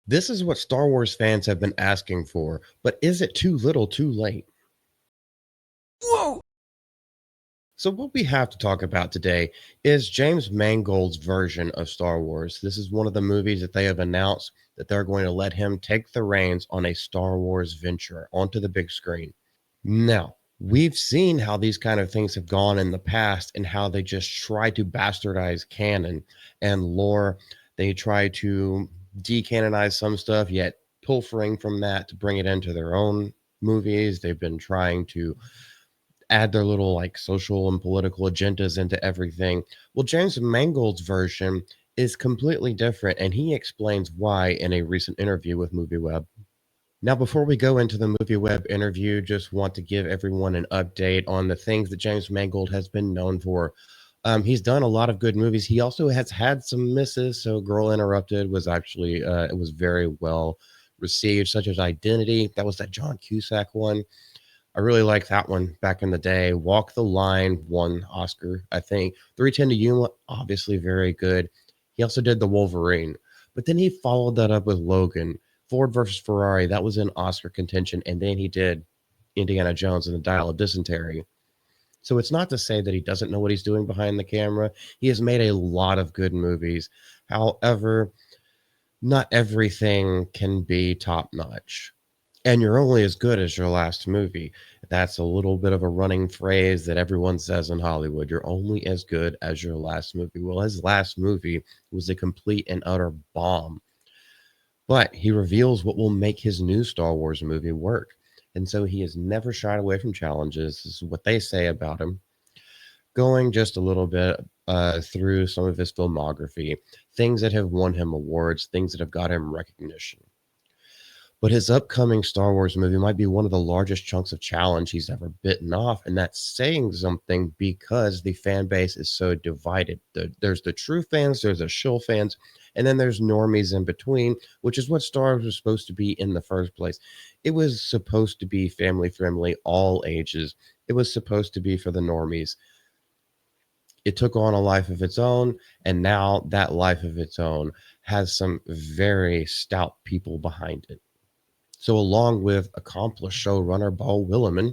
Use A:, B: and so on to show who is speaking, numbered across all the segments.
A: This is what Star Wars fans have been asking for, but is it too little too late?
B: Whoa!
A: So, what we have to talk about today is James Mangold's version of Star Wars. This is one of the movies that they have announced that they're going to let him take the reins on a Star Wars venture onto the big screen. Now, we've seen how these kind of things have gone in the past and how they just try to bastardize canon and lore. They try to decanonize some stuff, yet pilfering from that to bring it into their own movies. They've been trying to add their little like social and political agendas into everything. Well, James Mangold's version is completely different, and he explains why in a recent interview with MovieWeb. Now, before we go into the MovieWeb interview, just want to give everyone an update on the things that James Mangold has been known for. He's done a lot of good movies. He also has had some misses. So, Girl Interrupted was actually it was very well received, such as Identity. That was that John Cusack one. I really like that one back in the day. Walk the Line won Oscar, I think. 310 to Yuma, obviously very good. He also did The Wolverine, but then he followed that up with Logan. Ford versus Ferrari, that was in Oscar contention, and then he did Indiana Jones and the Dial of Dysentery. So it's not to say that he doesn't know what he's doing behind the camera. He has made a lot of good movies. However, not everything can be top notch. And you're only as good as your last movie. That's a little bit of a running phrase that everyone says in Hollywood. You're only as good as your last movie. Well, his last movie was a complete and utter bomb, but he reveals what will make his new Star Wars movie work. And so he has never shied away from challenges. This is what they say about him. Going just a little bit through some of his filmography, things that have won him awards, things that have got him recognition. But his upcoming Star Wars movie might be one of the largest chunks of challenge he's ever bitten off. And that's saying something because the fan base is so divided. There's the true fans, there's the shill fans, and then there's normies in between, which is what Star Wars was supposed to be in the first place. It was supposed to be family friendly, all ages. It was supposed to be for the normies. It took on a life of its own, and now that life of its own has some very stout people behind it. So, along with accomplished showrunner Bo Willimon,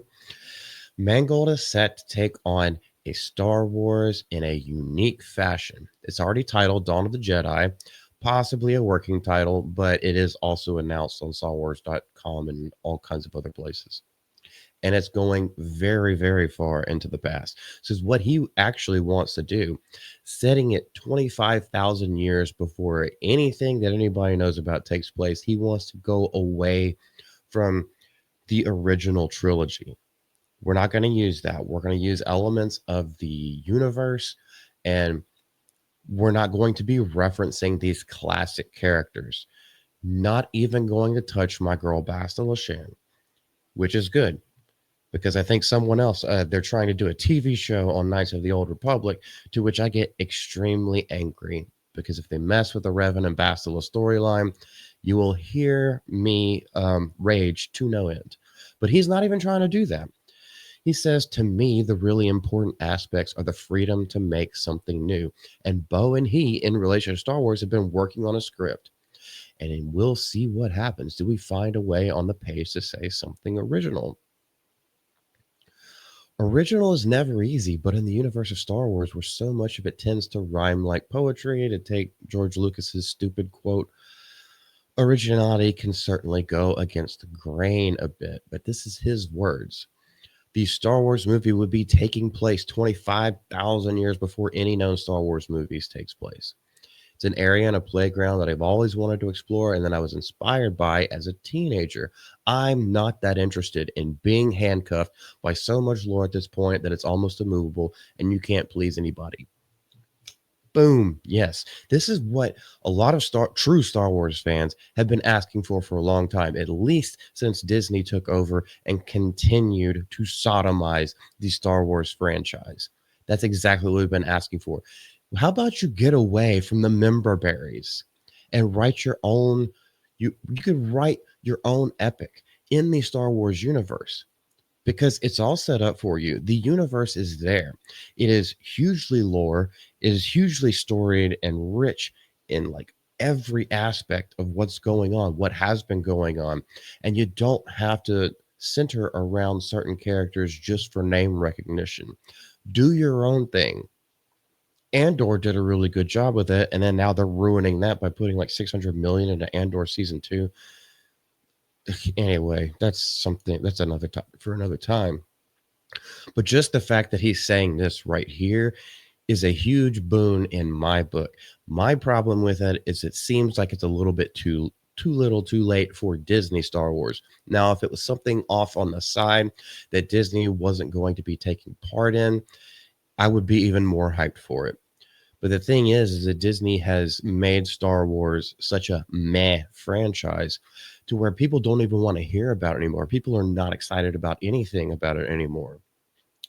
A: Mangold is set to take on a Star Wars in a unique fashion. It's already titled Dawn of the Jedi, possibly a working title, but it is also announced on StarWars.com and all kinds of other places. And it's going very, very far into the past. So, is what he actually wants to do, setting it 25,000 years before anything that anybody knows about takes place. He wants to go away from the original trilogy. We're not going to use that. We're going to use elements of the universe, and we're not going to be referencing these classic characters. Not even going to touch my girl Bastila Shan, which is good because I think someone else, they're trying to do a TV show on Knights of the Old Republic, to which I get extremely angry because if they mess with the Revan and Bastila storyline, you will hear me rage to no end. But he's not even trying to do that. He says, to me, the really important aspects are the freedom to make something new. And Bo and he, in relation to Star Wars, have been working on a script. And then we'll see what happens. Do we find a way on the page to say something original? Original is never easy, but in the universe of Star Wars, where so much of it tends to rhyme like poetry, to take George Lucas's stupid quote, originality can certainly go against the grain a bit. But this is his words. The Star Wars movie would be taking place 25,000 years before any known Star Wars movies takes place. It's an area and a playground that I've always wanted to explore and that I was inspired by as a teenager. I'm not that interested in being handcuffed by so much lore at this point that it's almost immovable and you can't please anybody. Boom. Yes. This is what a lot of true Star Wars fans have been asking for a long time, at least since Disney took over and continued to sodomize the Star Wars franchise. That's exactly what we've been asking for. How about you get away from the member berries and write your own you could write your own epic in the Star Wars universe because it's all set up for you. The universe is there. It is hugely lore, it is hugely storied and rich in like every aspect of what's going on, what has been going on. And you don't have to center around certain characters just for name recognition. Do your own thing. Andor did a really good job with it, and then now they're ruining that by putting like 600 million into Andor season 2. Anyway, that's something that's another topic for another time. But just the fact that he's saying this right here is a huge boon in my book. My problem with it is it seems like it's a little bit too little, too late for Disney Star Wars. Now, if it was something off on the side that Disney wasn't going to be taking part in, I would be even more hyped for it. But the thing is that Disney has made Star Wars such a meh franchise to where people don't even want to hear about it anymore. People are not excited about anything about it anymore.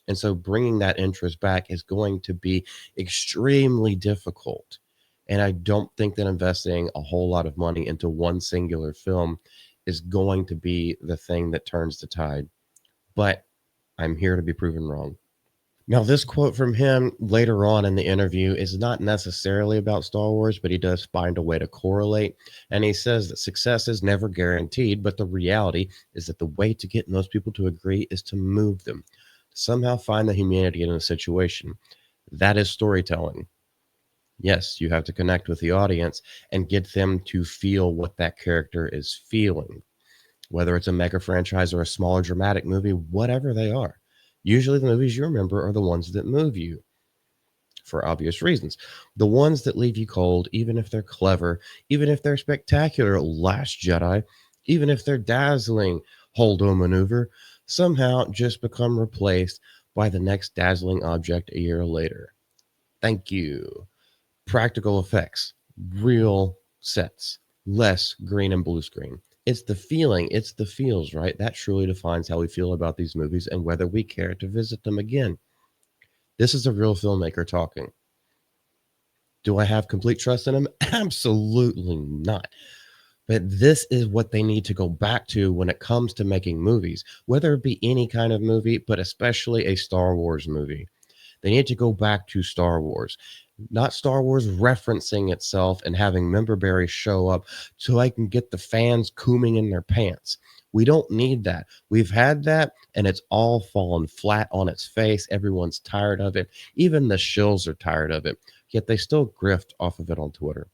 A: And so bringing that interest back is going to be extremely difficult. And I don't think that investing a whole lot of money into one singular film is going to be the thing that turns the tide. But I'm here to be proven wrong. Now, this quote from him later on in the interview is not necessarily about Star Wars, but he does find a way to correlate. And he says that success is never guaranteed, but the reality is that the way to get most people to agree is to move them, to somehow find the humanity in a situation. That is storytelling. Yes, you have to connect with the audience and get them to feel what that character is feeling, whether it's a mega franchise or a smaller dramatic movie, whatever they are. Usually, the movies you remember are the ones that move you for obvious reasons. The ones that leave you cold, even if they're clever, even if they're spectacular, Last Jedi, even if they're dazzling, Holdo maneuver, somehow just become replaced by the next dazzling object a year later. Thank you. Practical effects, real sets, less green and blue screen. It's the feeling, it's the feels, right? That truly defines how we feel about these movies and whether we care to visit them again. This is a real filmmaker talking. Do I have complete trust in him? Absolutely not. But this is what they need to go back to when it comes to making movies, whether it be any kind of movie, but especially a Star Wars movie. They need to go back to Star Wars, not Star Wars referencing itself and having member berries show up so I can get the fans cooming in their pants. We don't need that. We've had that and it's all fallen flat on its face. Everyone's tired of it. Even the shills are tired of it, yet they still grift off of it on Twitter.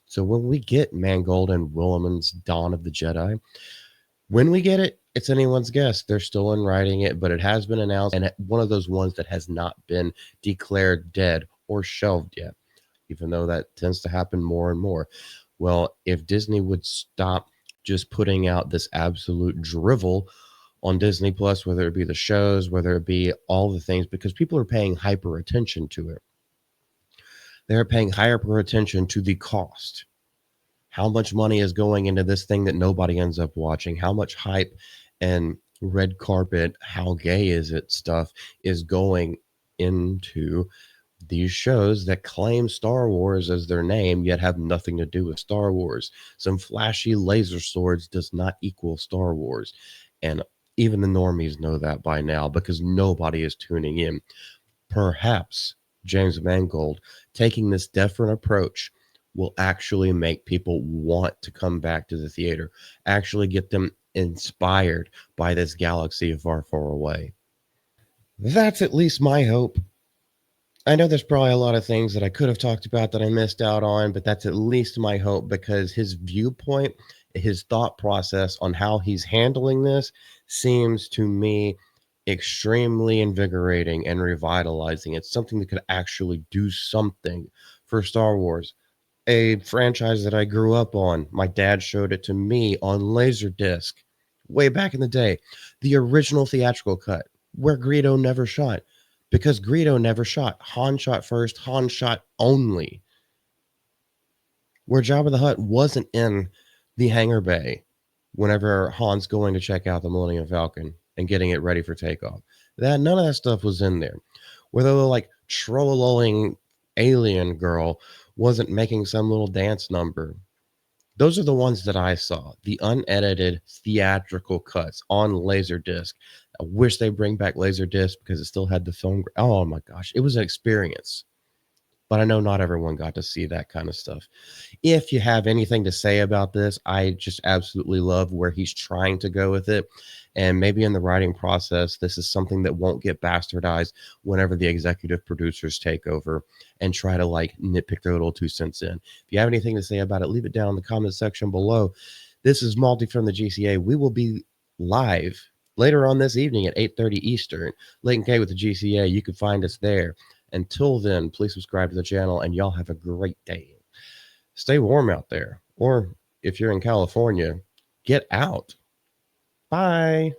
A: So when we get Mangold and Williman's Dawn of the Jedi, when we get it, it's anyone's guess. They're still in writing it, but it has been announced, and one of those ones that has not been declared dead or shelved yet, even though that tends to happen more and more. Well, if Disney would stop just putting out this absolute drivel on Disney Plus, whether it be the shows, whether it be all the things, because people are paying hyper attention to it. They're paying hyper attention to the cost. How much money is going into this thing that nobody ends up watching? How much hype and red carpet, how gay is it stuff is going into these shows that claim Star Wars as their name, yet have nothing to do with Star Wars. Some flashy laser swords does not equal Star Wars. And even the normies know that by now because nobody is tuning in. Perhaps James Mangold taking this different approach will actually make people want to come back to the theater, actually get them inspired by this galaxy far, far away. That's at least my hope. I know there's probably a lot of things that I could have talked about that I missed out on, but that's at least my hope because his viewpoint, his thought process on how he's handling this seems to me extremely invigorating and revitalizing. It's something that could actually do something for Star Wars, a franchise that I grew up on. My dad showed it to me on Laserdisc way back in the day, the original theatrical cut where Greedo never shot because Greedo never shot. Han shot first, Han shot only. Where Jabba the Hutt wasn't in the hangar bay whenever Han's going to check out the Millennium Falcon and getting it ready for takeoff. That none of that stuff was in there. Where the like trolling alien girl wasn't making some little dance number. Those are the ones that I saw, the unedited theatrical cuts on Laserdisc. I wish they bring back Laserdisc because it still had the film. Oh my gosh, it was an experience. but I know not everyone got to see that kind of stuff. If you have anything to say about this, I just absolutely love where he's trying to go with it. And maybe in the writing process, this is something that won't get bastardized whenever the executive producers take over and try to like nitpick their little 2 cents in. If you have anything to say about it, leave it down in the comment section below. This is Malty from the GCA. We will be live later on this evening at 8:30 Eastern. Late K with the GCA. You can find us there. Until then, please subscribe to the channel and y'all have a great day. Stay warm out there. Or if you're in California, get out. Bye.